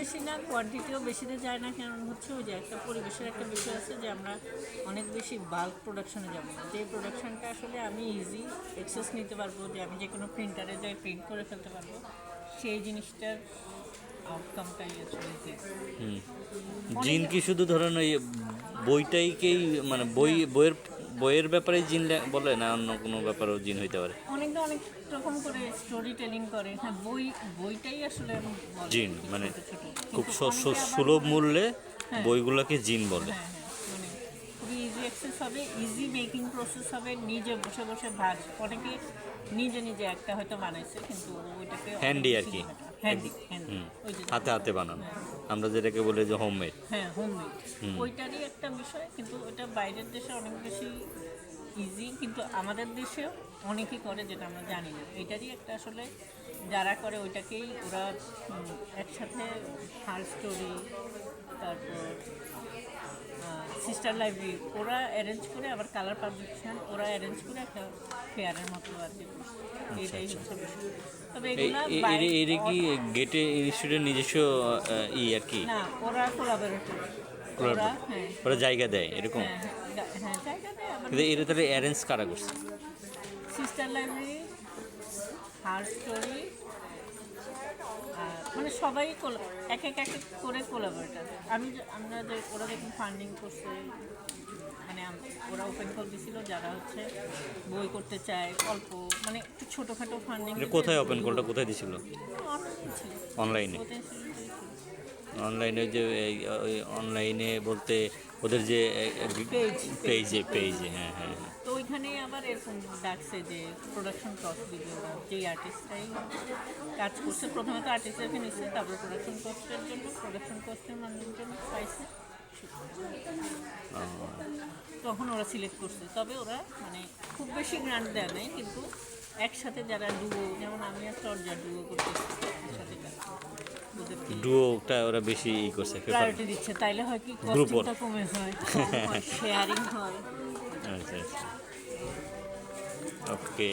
বেশি না, কোয়ান্টিটিও বেশিতে যায় না, কারণ হচ্ছে ওই যে একটা পরিবেশের একটা বিষয় আছে যে আমরা অনেক বেশি বাল্ক প্রোডাকশনে যাব না, যে প্রোডাকশনটা আসলে আমি ইজি অ্যাক্সেস নিতে পারবো, যে আমি যে কোনো প্রিন্টারে যাই প্রিন্ট করে ফেলতে পারবো, সেই জিনিসটার আউটকামটাই আসলে যে জিন কি শুধু ধরেন ওই বইটাইকেই মানে বইয়ের ব্যাপারে জিন বলে না অন্য কোনো ব্যাপারেও জিন হইতে পারে? অনেকটা অনেক রকম করে স্টোরি টেলিং করে। হ্যাঁ, বইটাই আসলে বলে জিন মানে ছোট ছোট, খুব কিন্তু অনেকে আবার সুলভ মূল্যে হ্যাঁ বইগুলোকে জিন বলে। হ্যাঁ হ্যাঁ, মানে খুবই ইজি অ্যাক্সেস হবে, ইজি মেকিং প্রসেস হবে, নিজে বসে বসে ভাজ, অনেকে নিজে নিজে একটা হয়তো বানাইছে কিন্তু ওইটাকে হ্যান্ডি আর কি, হ্যান্ডি হ্যান্ডি ওই যে হাতে হাতে বানানো, আমরা যেটাকে বলি যে হোমমেড। হ্যাঁ হোমমেড, ওইটারই একটা বিষয়, কিন্তু ওটা বাইরের দেশে অনেক বেশি ইজি, কিন্তু আমাদের দেশেও অনেকেই করে যেটা আমরা জানি না, এটারই একটা আসলে যারা করে ওইটাকেই ওরা একসাথে হার স্টোরি, তারপর সিস্টার লাইব্রেরি ওরা অ্যারেঞ্জ করে, আবার কালার পাবলিকেশন ওরা অ্যারেঞ্জ করে একটা ফেয়ারের মতো আর কি, এইটাই হচ্ছে বিষয়। তবে এগুলা এর কি গেটে ইনস্টিটিউটের নিজস্ব আর কি না, ওরা কোলাবোরেটর, ওরা জায়গা দেয় এরকম? হ্যাঁ জায়গা দেয়। আবার কিন্তু এটা তাহলে অ্যারেঞ্জ কারা করছে? সিস্টার লাইব্রেরি, হার স্টোরি, মানে সবাই এক করে কোলাবোরেটর। আমরা যে ওরা যখন ফান্ডিং করছে, মানে ওরা ওপেন কল দিয়েছিল যারা হচ্ছে বই করতে চায় অল্প, মানে একটু ছোটোখাটো ফান্ডিং। কোথায় ওপেন কলটা কোথায় দিছিল? অনলাইনে? অনলাইনে যে অনলাইনে বলতে ওদের যে পেজে হ্যাঁ হ্যাঁ। তো ওইখানে আবার এরকম ডাকছে যে প্রোডাকশন কস্ট দিবে ওরা, যেই আর্টিস্টটাই কাজ করছে প্রথমে তো আর্টিস্টদেরকে নিচ্ছে, তারপর প্রোডাকশন কস্টের মানুষের জন্য পাইছে, তখন ওরা সিলেক্ট করছে। তবে ওরা মানে খুব বেশি গ্রান্ট দেয় নাই, কিন্তু একসাথে যারা ডুও, যেমন আমি একটা ডুও করতেছি একসাথে, ডুওটা ওরা বেশি করছে, প্রায়োরিটি দিচ্ছে, তাইলে হয় কি কস্টিংটা কমে হয়, শেয়ারিং হয়। আচ্ছা আচ্ছা, ওকে।